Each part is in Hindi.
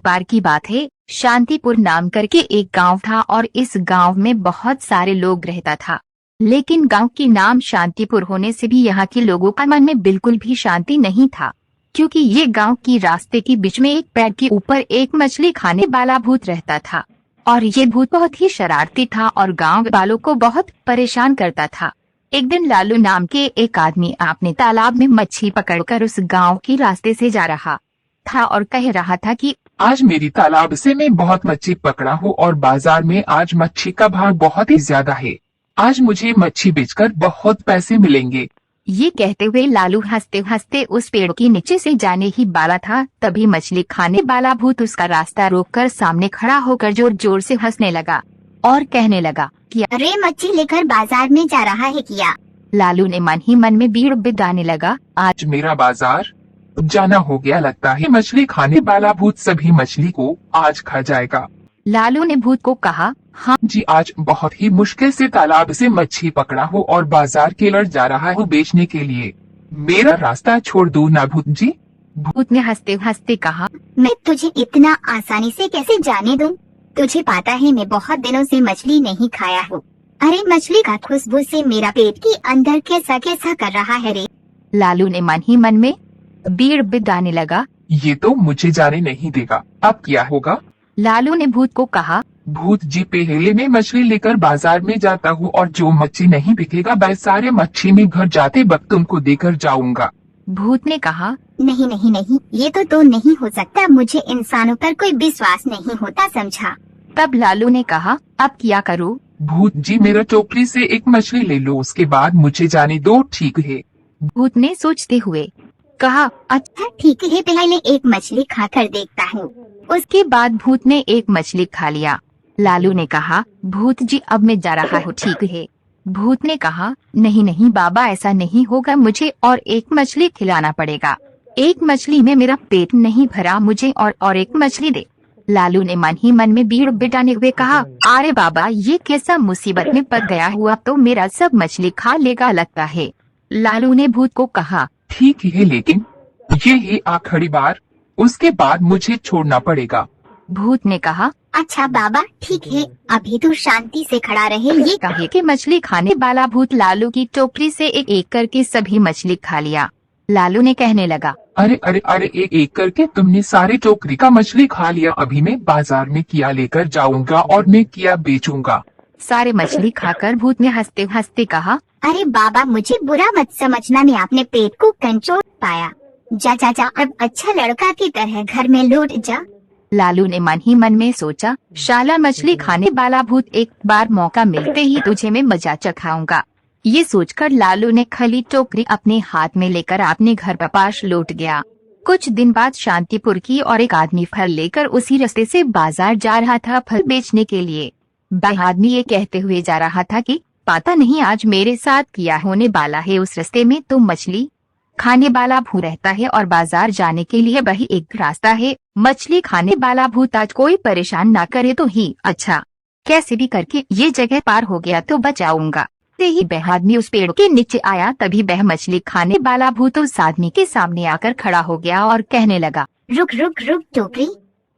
बार की बात है, शांतिपुर नाम करके एक गांव था और इस गांव में बहुत सारे लोग रहता था। लेकिन गांव की नाम शांतिपुर होने से भी यहाँ के लोगों का मन में बिल्कुल भी शांति नहीं था, क्योंकि ये गांव की रास्ते के बीच में एक पेड़ के ऊपर एक मछली खाने वाला भूत रहता था और ये भूत बहुत ही शरारती था और गांव वालों को बहुत परेशान करता था। एक दिन लालू नाम के एक आदमी अपने तालाब में मच्छी पकड़कर उस गांव के रास्ते से जा रहा था और कह रहा था कि आज मेरी तालाब से मैं बहुत मच्छी पकड़ा हूँ और बाजार में आज मच्छी का भाव बहुत ही ज्यादा है। आज मुझे मच्छी बेचकर बहुत पैसे मिलेंगे। ये कहते हुए लालू हंसते हंसते उस पेड़ के नीचे से जाने ही वाला था, तभी मछली खाने वाला भूत उसका रास्ता रोककर सामने खड़ा होकर जोर जोर से हंसने लगा और कहने लगा कि अरे मच्छी लेकर बाजार में जा रहा है क्या? लालू ने मन ही मन में बीड़ बिदाने लगा, आज मेरा बाजार जाना हो गया, लगता है मछली खाने वाला भूत सभी मछली को आज खा जाएगा। लालू ने भूत को कहा, हाँ जी, आज बहुत ही मुश्किल से तालाब से मच्छी पकड़ा हूँ और बाजार के लड़ जा रहा हूँ बेचने के लिए। मेरा रास्ता छोड़ दो ना भूत जी। भूत ने हंसते हंसते कहा, मैं तुझे इतना आसानी से कैसे जाने दूं? तुझे पता है मैं बहुत दिनों से मछली नहीं खाया हूँ। अरे मछली का खुशबू से मेरा पेट के अंदर कैसा कैसा कर रहा है रे। लालू ने मन ही मन में बीड़ बिदाने लगा, ये तो मुझे जाने नहीं देगा, अब क्या होगा? लालू ने भूत को कहा, भूत जी, पहले मैं मछली लेकर बाजार में जाता हूँ और जो मच्छी नहीं बिकेगा वह सारे मच्छी में घर जाते वक्त तुमको देकर जाऊंगा। भूत ने कहा, नहीं नहीं नहीं, ये तो नहीं हो सकता, मुझे इंसानों पर कोई विश्वास नहीं होता, समझा? तब लालू ने कहा, अब क्या करूँ? भूत जी, मेरा टोकरी से एक मछली ले लो, उसके बाद मुझे जाने दो, ठीक है? भूत ने सोचते हुए कहा, अच्छा ठीक है, पहले एक मछली खाकर देखता हूँ। उसके बाद भूत ने एक मछली खा लिया। लालू ने कहा, भूत जी अब मैं जा रहा हूँ, ठीक है? भूत ने कहा, नहीं नहीं बाबा, ऐसा नहीं होगा, मुझे और एक मछली खिलाना पड़ेगा। एक मछली में मेरा पेट नहीं भरा, मुझे और एक मछली दे। लालू ने मन ही मन में बीड़ बिटाने हुए कहा, अरे बाबा, ये कैसा मुसीबत में पड़ गया हुआ, तो मेरा सब मछली खा लेगा लगता है। लालू ने भूत को कहा, ठीक है, लेकिन ये है आखिरी बार, उसके बाद मुझे छोड़ना पड़ेगा। भूत ने कहा, अच्छा बाबा ठीक है, अभी तो शांति से खड़ा रहे। ये कहे कि मछली खाने वाला भूत लालू की टोकरी से एक एक करके सभी मछली खा लिया। लालू ने कहने लगा, अरे अरे अरे, एक एक करके तुमने सारे टोकरी का मछली खा लिया, अभी मैं बाजार में किया लेकर जाऊंगा और मैं किया बेचूंगा। सारे मछली खाकर भूत ने हंसते हंसते कहा, अरे बाबा, मुझे बुरा मत समझना, मैं अपने पेट को कंट्रोल पाया। जा जा जा, अब अच्छा लड़का की तरह घर में लौट जा। लालू ने मन ही मन में सोचा, शाला मछली खाने वाला भूत, एक बार मौका मिलते ही तुझे मैं मजा चखाऊंगा। ये सोचकर लालू ने खाली टोकरी अपने हाथ में लेकर अपने घर पास लौट गया। कुछ दिन बाद शांतिपुर की और एक आदमी फल लेकर उसी रास्ते से बाजार जा रहा था फल बेचने के लिए। वह आदमी ये कहते हुए जा रहा था कि पता नहीं आज मेरे साथ क्या होने वाला है। उस रास्ते में तो मछली खाने वाला भूत रहता है और बाजार जाने के लिए वही एक रास्ता है। मछली खाने वाला भूत आज कोई परेशान ना करे तो ही अच्छा, कैसे भी करके ये जगह पार हो गया तो बचाऊंगा। ही वह आदमी उस पेड़ के नीचे आया, तभी वह मछली खाने वाला भूत उस आदमी के सामने आकर खड़ा हो गया और कहने लगा, रुक रुक रुक टोकरी,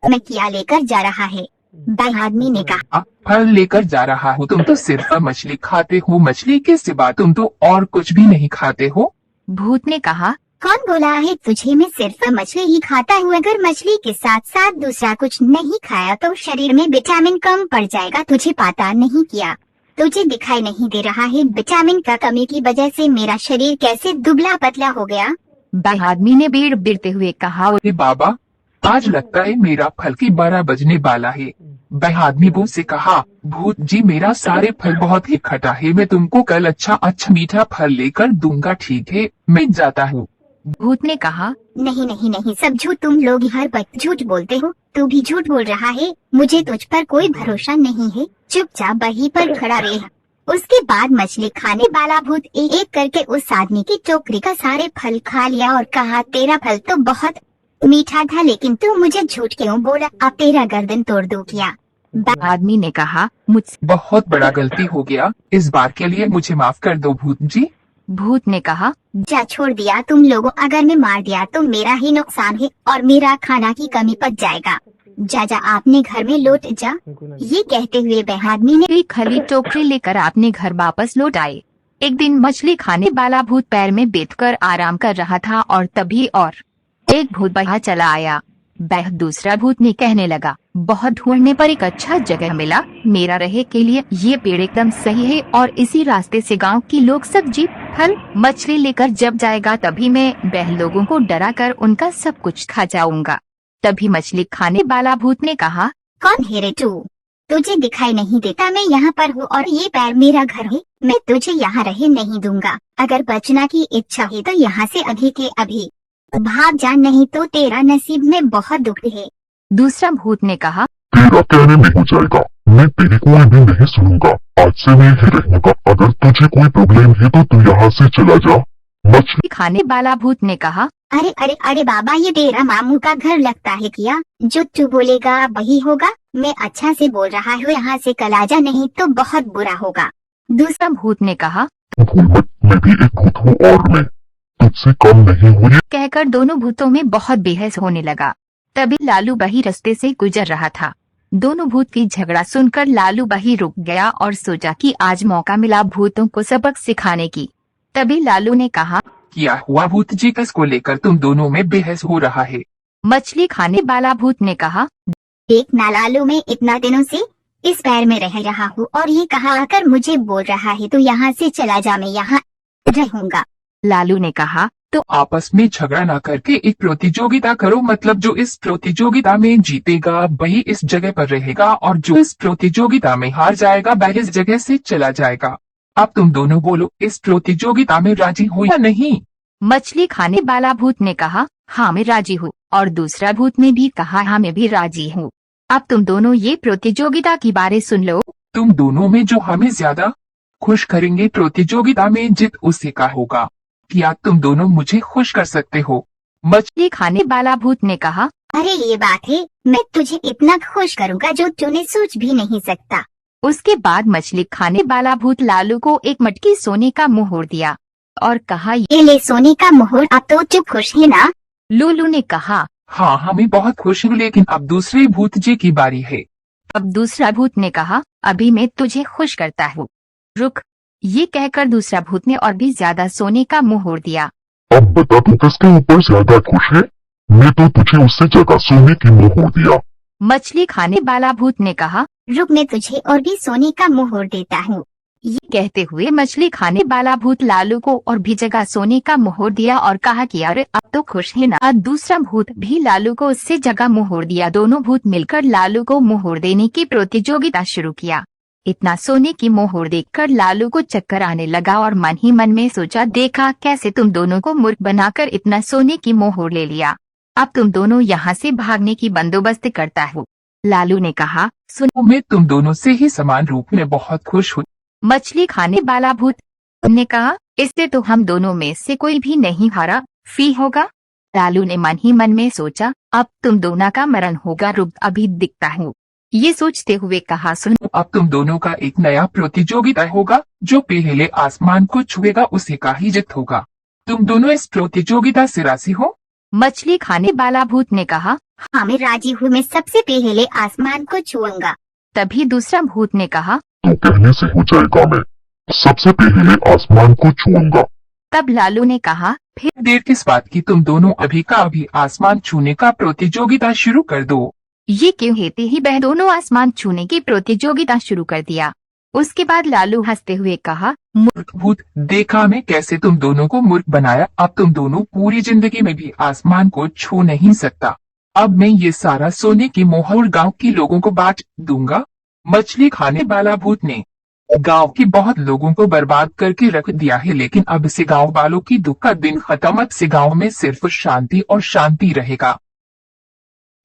मैं क्या लेकर जा रहा है? वह आदमी ने कहा, फल लेकर जा रहा हूँ। तुम तो सिर्फ मछली खाते हो, मछली के सिवा तुम तो और कुछ भी नहीं खाते हो। भूत ने कहा, कौन बोला है तुझे मैं सिर्फ मछली ही खाता हूँ? अगर मछली के साथ साथ दूसरा कुछ नहीं खाया तो शरीर में विटामिन कम पड़ जाएगा। तुझे पता नहीं क्या? तुझे दिखाई नहीं दे रहा है विटामिन का कमी की वजह से मेरा शरीर कैसे दुबला पतला हो गया? वह आदमी ने बीड़ बिड़ते हुए कहा, अरे बाबा, आज लगता है मेरा फल की 12 बजने वाला है। वह आदमी भूत से कहा, भूत जी, मेरा सारे फल बहुत ही खटा है, मैं तुमको कल अच्छा मीठा फल लेकर दूंगा, ठीक है? मैं जाता हूँ। भूत ने कहा, नहीं नहीं नहीं, सब झूठ, तुम लोग हर वक्त झूठ बोलते हो। तू भी झूठ बोल रहा है, मुझे तुझ पर कोई भरोसा नहीं है। चुपचाप वहीं पर खड़ा रह। उसके बाद मछली खाने वाला भूत एक एक करके उस आदमी की टोकरी का सारे फल खा लिया और कहा, तेरा फल तो बहुत मीठा था, लेकिन तू मुझे झूठ क्यों बोला? अब तेरा गर्दन तोड़ दूं क्या? आदमी ने कहा, मुझसे बहुत बड़ा गलती हो गया, इस बार के लिए मुझे माफ कर दो भूत जी। भूत ने कहा, जा छोड़ दिया तुम लोगों, अगर मैं मार दिया तो मेरा ही नुकसान है और मेरा खाना की कमी पड़ जाएगा। जा जा अपने घर में लौट जा। ये कहते हुए वह आदमी ने एक खली टोकरी लेकर अपने घर वापस लौट आए। एक दिन मछली खाने वाला भूत पैर में बैठकर आराम कर रहा था और तभी और एक भूत वहाँ चला आया। वह दूसरा भूत ने कहने लगा, बहुत ढूंढने पर एक अच्छा जगह मिला। मेरा रहे के लिए ये पेड़ एकदम सही है और इसी रास्ते से गांव के लोग सब्जी फल मछली लेकर जब जाएगा तभी मैं वह लोगों को डरा कर उनका सब कुछ खा जाऊंगा। तभी मछली खाने वाला भूत ने कहा, कौन है रे तू? तुझे दिखाई नहीं देता मैं यहाँ पर हूँ और ये पैर मेरा घर है। मैं तुझे यहाँ रहे नहीं दूंगा। अगर बचना की इच्छा है तो यहाँ से अभी के अभी भाग जा, नहीं तो तेरा नसीब में बहुत दुख है। दूसरा भूत ने कहा, तेरा कहने में हो जाएगा, मैं तेरी कोई भी नहीं सुनूंगा। आज से मैं ही रहूंगा। अगर तुझे कोई प्रॉब्लम है तो तू यहाँ से चला जा। मछली खाने वाला भूत ने कहा, अरे अरे अरे बाबा, ये तेरा मामू का घर लगता है क्या? जो तू बोलेगा वही होगा। मैं अच्छा से बोल रहा हूँ, यहाँ से कल जा, नहीं तो बहुत बुरा होगा। दूसरा भूत ने कहा, भूल मत, मैं भी एक भूत हूँ और मैं तुझसे कम नहीं हुई। कहकर दोनों भूतों में बहुत बहस होने लगा। तभी लालू बही रास्ते से गुजर रहा था। दोनों भूत की झगड़ा सुनकर लालू बही रुक गया और सोचा कि आज मौका मिला भूतों को सबक सिखाने की। तभी लालू ने कहा, क्या हुआ भूत जी, किसको लेकर तुम दोनों में बहस हो रहा है? मछली खाने वाला भूत ने कहा, देख ना लालू, मैं इतना दिनों से इस पैर में रह रहा हूँ और ये कहा आकर मुझे बोल रहा है तो यहाँ से चला जा, मैं यहाँ रहूंगा। लालू ने कहा, तो आपस में झगड़ा ना करके एक प्रतियोगिता करो। मतलब जो इस प्रतियोगिता में जीतेगा वही इस जगह पर रहेगा और जो इस प्रतियोगिता में हार जाएगा वह इस जगह से चला जाएगा। अब तुम दोनों बोलो, इस प्रतियोगिता में राजी हो या नहीं? मछली खाने वाला भूत ने कहा, हाँ मैं राजी हूँ। और दूसरा भूत ने भी कहा, हाँ मैं भी राजी हूँ। अब तुम दोनों ये प्रतियोगिता की बारे सुन लो। तुम दोनों में जो हमें ज्यादा खुश करेंगे प्रतियोगिता में जीत उसी का होगा। क्या तुम दोनों मुझे खुश कर सकते हो? मछली खाने वाला भूत ने कहा, अरे ये बात है, मैं तुझे इतना खुश करूँगा जो तूने सोच भी नहीं सकता। उसके बाद मछली खाने वाला भूत लालू को एक मटकी सोने का मोहर दिया और कहा, ये ले सोने का मोहर, अब तो तू खुश है ना? लूलू ने कहा, हाँ हमें बहुत खुश हूँ, लेकिन अब दूसरे भूत जी की बारी है। अब दूसरा भूत ने कहा, अभी मैं तुझे खुश करता हूँ, रुक। ये कहकर दूसरा भूत ने और भी ज्यादा सोने का मोहर दिया। अब बता तू किसके ऊपर ज्यादा खुश है? मैं तो तुझे उससे ज्यादा सोने की मोहर दिया। मछली खाने वाला भूत ने कहा, रुक, मैं तुझे और भी सोने का मोहर देता हूँ। ये कहते हुए मछली खाने वाला भूत लालू को और भी जगह सोने का मोहर दिया और कहा कि अरे अब तो खुश है ना? दूसरा भूत भी लालू को उससे जगह मोहर दिया। दोनों भूत मिलकर लालू को मोहर देने की प्रतियोगिता शुरू किया। इतना सोने की मोहर देखकर लालू को चक्कर आने लगा और मन ही मन में सोचा, देखा कैसे तुम दोनों को मूर्ख बनाकर इतना सोने की मोहर ले लिया। अब तुम दोनों यहाँ से भागने की बंदोबस्त करता हूँ। लालू ने कहा, सुनो, मैं तुम दोनों से ही समान रूप में बहुत खुश हूँ। मछली खाने वाला भूत ने कहा, इससे तो हम दोनों में से कोई भी नहीं हारा फी होगा। लालू ने मन ही मन में सोचा, अब तुम दोनों का मरण होगा, रुक अभी दिखता हूँ। ये सोचते हुए कहा, सुनो, अब तुम दोनों का एक नया प्रतियोगिता होगा। जो पहले आसमान को छुएगा उसी का ही जीत होगा। तुम दोनों इस प्रतियोगिता से राजी हो? मछली खाने वाला भूत ने कहा, हाँ मैं राजी हूँ, मैं सबसे पहले आसमान को छुऊंगा। तभी दूसरा भूत ने कहा, तू कहने से हो जाएगा, मैं सबसे पहले आसमान को छूऊंगा। तब लालू ने कहा, फिर देर किस बात की, तुम दोनों अभी का अभी आसमान छूने का प्रतियोगिता शुरू कर दो। ये क्यों कहते ही वह दोनों आसमान छूने की प्रतियोगिता शुरू कर दिया। उसके बाद लालू हंसते हुए कहा, मूर्ख भूत, देखा मैं कैसे तुम दोनों को मूर्ख बनाया। अब तुम दोनों पूरी जिंदगी में भी आसमान को छू नहीं सकता। अब मैं ये सारा सोने की मोहर गांव के लोगों को बांट दूंगा। मछली खाने वाला भूत ने गांव के बहुत लोगों को बर्बाद करके रख दिया है, लेकिन अब से गांव वालों की दुख का दिन खत्म। अब से गांव में सिर्फ शांति और शांति रहेगा।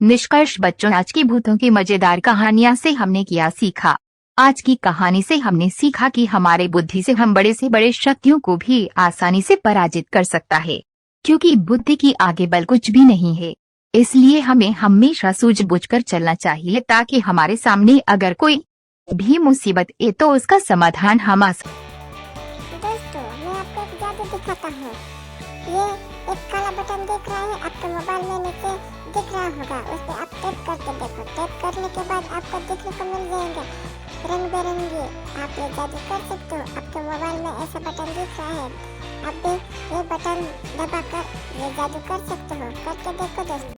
निष्कर्ष बच्चों, आज की भूतों की मजेदार कहानियां से हमने क्या सीखा? आज की कहानी से हमने सीखा कि हमारे बुद्धि से हम बड़े से बड़े शक्तियों को भी आसानी से पराजित कर सकता है, क्योंकि बुद्धि की आगे बल कुछ भी नहीं है। इसलिए हमें हमेशा सूझबूझकर चलना चाहिए, ताकि हमारे सामने अगर कोई भी मुसीबत है तो उसका समाधान हम दोस्तों, मैं आपको एक जादू दिखाता हूँ। ये एक काला बटन दिख रहा है आपके मोबाइल में, नीचे दिख रहा होगा, उस पर आप टैप करके देखो। आपको देखने को मिल जाएंगे रंग बिरंगे। आप ये जादू कर सकते हो। आपके मोबाइल में ऐसा बटन दिख रहा है, आप भी ये बटन दबाकर ये जादू कर सकते हो। करके देखो दोस्तों।